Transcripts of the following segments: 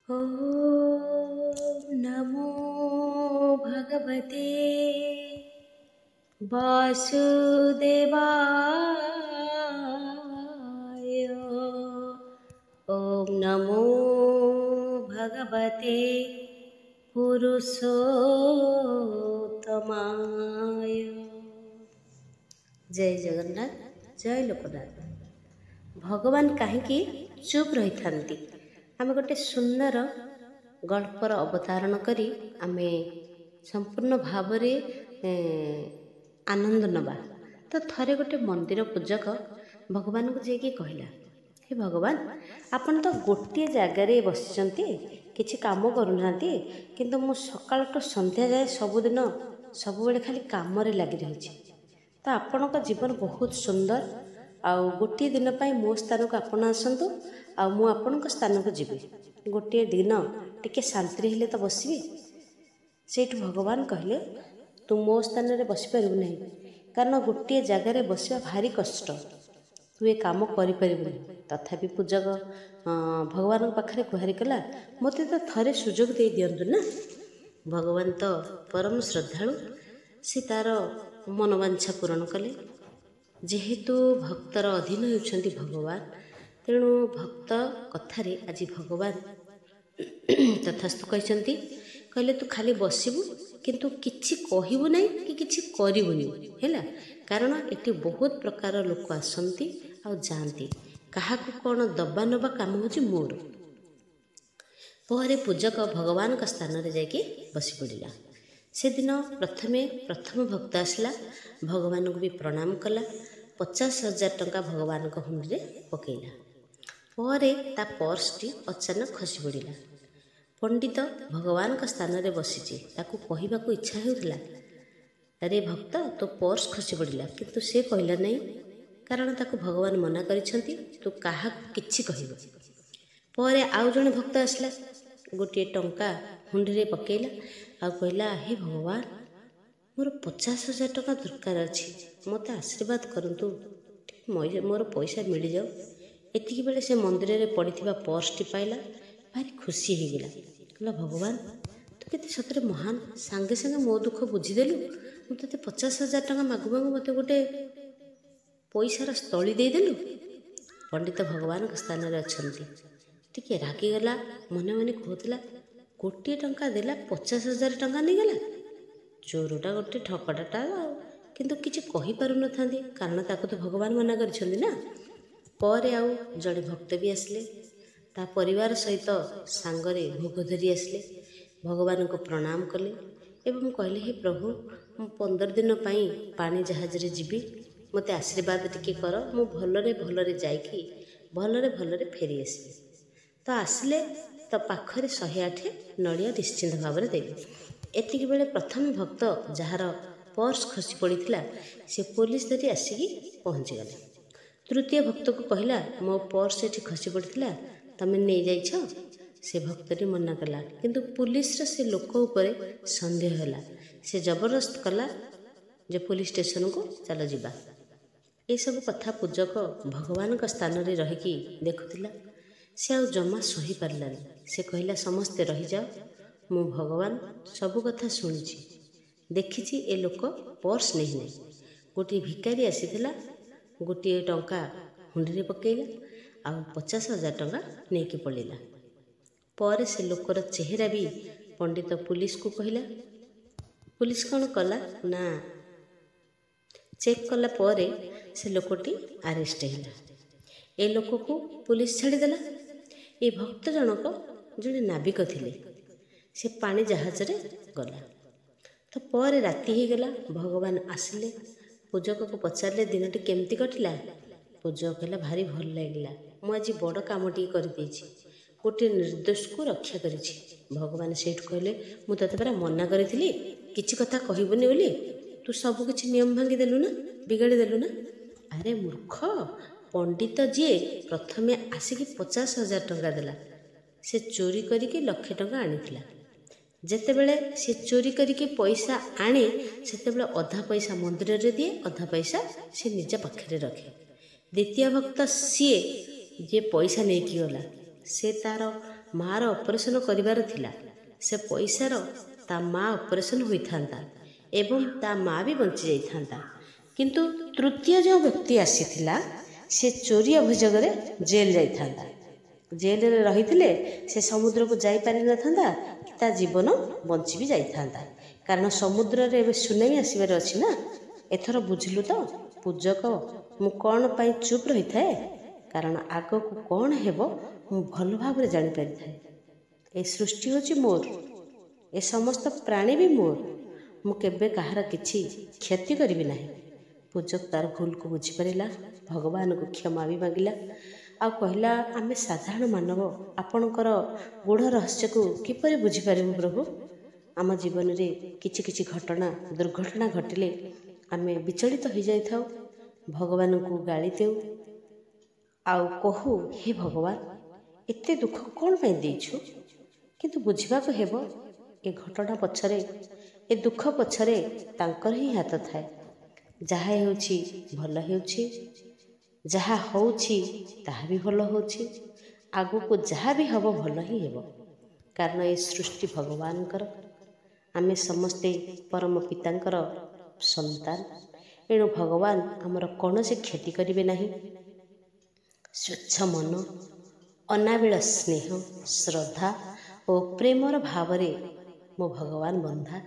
ॐ नमो भगवते वासुदेवाय। ॐ नमो भगवते पुरुषोत्तमाय। जय जगन्नाथ, जय लोकनाथ। भगवान कहीं चुप रही थांती। आम गोटे सुंदर गल्पर अवतारण करी आमे संपूर्ण भाव आनंद नवा। तो थरे गोटे मंदिर पूजक भगवान को जाकि कहला, हे भगवान, आपन तो गोटे जगार बसिचंती, किछि काम करूना, किंतु मु सकाळ टू संध्या जाए सबुदिन सबुबेले खाली काम रे लगी रही। तो आपण जीवन बहुत सुंदर। आउ गोटे दिन पाई मो स्थान को आपण आसतु, आ मु आपण स्थान को जीवी। गोटे दिन टिके शांति हेले तो बसबी। सेठ भगवान कहले, तू मो स्थान रे बसी पारबु नहीं, कारण गोटे जगार बसवा भारी कष्ट, तू ये काम करिपरिबु नहीं। तथापि पूजक भगवान पाखरे गुहारी कला, मते तो थरे सुजोग दे दियंतु ना। भगवान तो परम श्रद्धालु, से तार मनोवांछा पूरण कले। जेहेतु भक्तर अधीन होउछंती भगवान, तेणु भक्त कथारे आज भगवान तथास्तु कहते, कहले तू खाली बसबू, किंतु किछि कहबू नहीं कि किछि करिबुनी हैला। कारण एटी बहुत प्रकार लोक आसंती आ जाती, काहाकू कौन दबा नबा काम होची मोर। परे पूजक भगवान का स्थान रे जाके बसी पड़िला। से दिन प्रथम भक्त आसला, भगवान को भी प्रणाम कला, 50,000 टंका भगवान को हुंडी रे पकेला। परे ता पर्स टी अचानक खसी पड़िला। पंडित भगवान का स्थान रे बसीची, ताकू कहिबा को इच्छा हेउथला, अरे भक्त तो पर्स खसी पड़िला, किंतु से कहला नहीं, कारण ताकू भगवान मना करिसंती, तू काहा किछि कहिबो। परे आउ जने भक्त आसला, गोटे टंका हुंडी रे पकेला, आ कहला, हे भगवान, मोर 50,000 टका दरकार अछि, मते आशीर्वाद करंतु, मोर पैसा मिल जाओ। एतिकी बेले से मंदिर रे पड़िथिबा पर्स टी पाइला, भारी खुशी हो गला। कहला, भगवान तू केते सतरे महान, सांगे सांगे मो दुख बुझीदेलु। मु तते 50,000 टका मागु मागु मते गोटे पैसार स्थली देदेलु। पंडित भगवान के स्थान रे अछंती, टिके रागी गला, मने मने कहतला, गोटे टंका देला 50,000 टंका नहीं गला। चोरटा गोटे ठकटाटा, किंतु किछि कहि पारु न थांदी, कारण ताको तो भगवान मना करिसंदी ना। परे आउ जड़े भक्त भी आसले, ता परिवार सहित सांगरे भोग धरी आसले, भगवान को प्रणाम कले एवं कहले, हे प्रभु, मु 15 दिन पाई पानी जहाज रे जीवी, मते आशीर्वाद टिके कर, मु भलरे भलरे जाइकी भलरे भलरे फेरी आसबी। तो आसले तो पाखरे 108 नड़िया निश्चिंत भाव में देवी। एतिकी बेले प्रथम भक्त जार पर्स खसी पड़ीथिला, से पुलिस धरी आसिकी पहुँची गले। तृतीय भक्त को कहला, मो पर्स एठी खसी पड़ीथिला, तमे नहीं जाइछ। से भक्तटी मना कला, किंतु पुलिस रे से लोक ऊपर संदेह होला। से जबरदस्त कला जे पुलिस स्टेशन को चलो जिबा। ए सब कथा पूजक भगवान का स्थान रे रहिकी देखुथिला। से आ जमा सही पारलानी। से कहला, समस्ते रही जाओ, मु भगवान सब कथा सुनिछि, देखिछि ए लोक पर्स नहीं नहीं। गोटे भिकारी आसीथिला, गोटे टंका हुंडी रे पकेला, आ 50,000 टंका नहीं कि पड़ेला। परे से लोकर चेहरा भी पंडित पुलिस को कहला। पुलिस कौन कला ना चेक कला, परे से लोकटी अरेस्ट हैला। ए लोक को पुलिस छाड़ीदेला। ए भक्त जनक जड़े नाविक थिले, से पानी जहाज रे गला। तो परे राति ही गला, भगवान आसिले, पूजक को पचारे दिनटी केमती कटिला। पूजक कहला, भारी भल लागिला, मु आज बड़ कामटी कर देछि, गोटे निर्दोष को रक्षा करिछि। भगवान सेठ कहले, मु तते परा मना करिथिली किछि कथा कहिबुनी बोली, तू सब किछि नियम भांगी देलु ना, बिगाड़ी देलु ना। अरे मूर्ख, पंडित जी प्रथमे आसिकी 50,000 टंका देला, से चोरी करिके 1,00,000 टंका आनिथिला। जेतेबेले से चोरी करिके पैसा आने, सेतेबेले अधा पैसा मंदिर रे दिए, अधा पैसा से निज पाखरे रखे। द्वितीय भक्त सीए जे पैसा नहीं कि गला, से तार ମାର ଅପରେସନ୍ କରିବାର ଥିଲା। ସେ ପଇସାର ତା ମା ଅପରେସନ୍ ହୋଇଥାନ୍ତା ଏବଂ ତା ମା ବି ବଞ୍ଚି ଯାଇଥାନ୍ତା। କିନ୍ତୁ ତୃତୀୟ ଯେଉଁ ବ୍ୟକ୍ତି ଆସିଥିଲା ସେ ଚୋରି ଅଭିଯୋଗରେ ଜେଲ୍ ଯାଇଥାନ୍ତା। ଜେଲରେ ରହିଥିଲେ ସେ ସମୁଦ୍ରକୁ ଯାଇପାରିନଥାନ୍ତା କି ତା ଜୀବନ ବଞ୍ଚି ବି ଯାଇଥାନ୍ତା। କାରଣ ସମୁଦ୍ରରେ ଏବେ ସୁନାମି ଆସିବାର ଅଛି ନା। ଏଥର ବୁଝିଲୁ ତ ପୂଜକ, ମୁଁ କ'ଣ ପାଇଁ ଚୁପ୍ ରହିଥାଏ? କାରଣ ଆଗକୁ କ'ଣ ହେବ ମୁଁ ଭଲ ଭାବରେ ଜାଣିପାରିଥାଏ। ଏ ସୃଷ୍ଟି ହେଉଛି ମୋର, ଏ ସମସ୍ତ ପ୍ରାଣୀ ବି ମୋର। ମୁଁ କେବେ କାହାର କିଛି କ୍ଷତି କରିବି ନାହିଁ। ପୂଜକ ତାର ଭୁଲକୁ ବୁଝିପାରିଲା, ଭଗବାନଙ୍କୁ କ୍ଷମା ବି ମାଗିଲା ଆଉ କହିଲା, ଆମେ ସାଧାରଣ ମାନବ ଆପଣଙ୍କର ଗୂଢ଼ ରହସ୍ୟକୁ କିପରି ବୁଝିପାରିବୁ ପ୍ରଭୁ? ଆମ ଜୀବନରେ କିଛି କିଛି ଦୁର୍ଘଟଣା ଘଟିଲେ ଆମେ ବିଚଳିତ ହୋଇଯାଇଥାଉ, ଭଗବାନଙ୍କୁ ଗାଳି ଦେଉ ଆଉ କହୁ, ହେ ଭଗବାନ, ଏତେ ଦୁଃଖ କ'ଣ ପାଇଁ ଦେଇଛୁ? କିନ୍ତୁ ବୁଝିବାକୁ ହେବ ଏ ଘଟଣା ପଛରେ, ଏ ଦୁଃଖ ପଛରେ ତାଙ୍କର ହିଁ ହାତ ଥାଏ। ଯାହା ହେଉଛି ଭଲ ହେଉଛି, ଯାହା ହେଉଛି ତାହା ବି ଭଲ ହେଉଛି, ଆଗକୁ ଯାହା ବି ହେବ ଭଲ ହିଁ ହେବ। କାରଣ ଏ ସୃଷ୍ଟି ଭଗବାନଙ୍କର, ଆମେ ସମସ୍ତେ ପରମ ପିତାଙ୍କର ସନ୍ତାନ। ଏଣୁ ଭଗବାନ ଆମର କୌଣସି କ୍ଷତି କରିବେ ନାହିଁ। ସ୍ୱଚ୍ଛ ମନ, ଅନାବିଳ ସ୍ନେହ, ଶ୍ରଦ୍ଧା ଓ ପ୍ରେମର ଭାବରେ ମୋ ଭଗବାନ ବନ୍ଧା।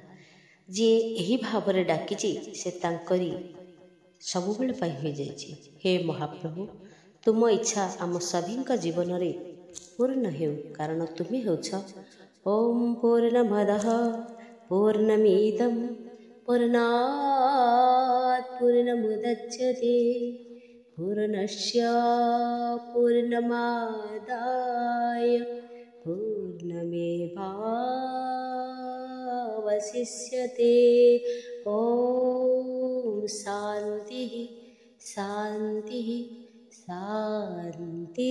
ଯିଏ ଏହି ଭାବରେ ଡାକିଛି ସେ ତାଙ୍କରି ସବୁବେଳେ ପାଇଁ ହୋଇଯାଇଛି। ହେ ମହାପ୍ରଭୁ, ତୁମ ଇଚ୍ଛା ଆମ ସଭିଙ୍କ ଜୀବନରେ ପୂର୍ଣ୍ଣ ହେଉ, କାରଣ ତୁମେ ହେଉଛ ଓಂ ପୂର୍ଣ୍ଣମଦଃ ପୂର୍ଣ୍ଣମିଦଂ ପୂର୍ଣ୍ଣାତ୍ ପୂର୍ଣ୍ଣମୁଦଚ୍ୟତେ ପୂର୍ଣ୍ଣସ୍ୟ ପୂର୍ଣ୍ଣମାଦାୟ ପୂର୍ଣ୍ଣମେବାବଶିଷ୍ୟତେ। ଓಂ शांति शांति शांति।